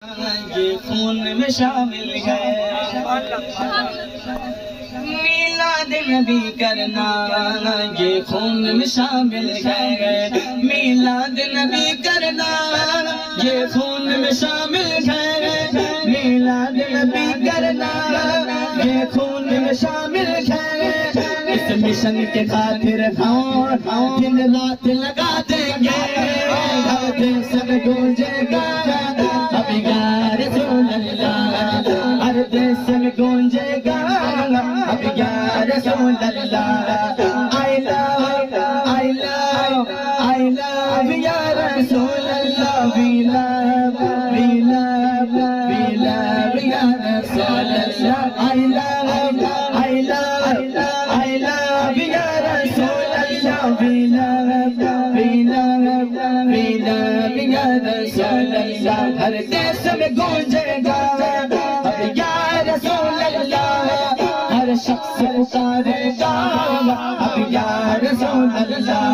یہ خون میں شامل ہے، میلاد نبی کرنا یہ خون میں شامل ہے، میلاد نبی کرنا یہ خون میں شامل ہے، میلاد نبی کرنا یہ خون میں شامل ہے، اس مشن کے خاطر ہم دن رات لگا دیں گے، ہر دل سب گونجے گا اب یا رسول اللہ، ہر دل سب گونجے گا اب یا رسول اللہ، I love یا رسول اللہ، we love یا رسول اللہ، I love یا رسول اللہ، we love یا رسول اللہ، ہر دیس میں گونجے گا اب یا رسول اللہ، ہر شخص پکارے گا اب یا رسول اللہ۔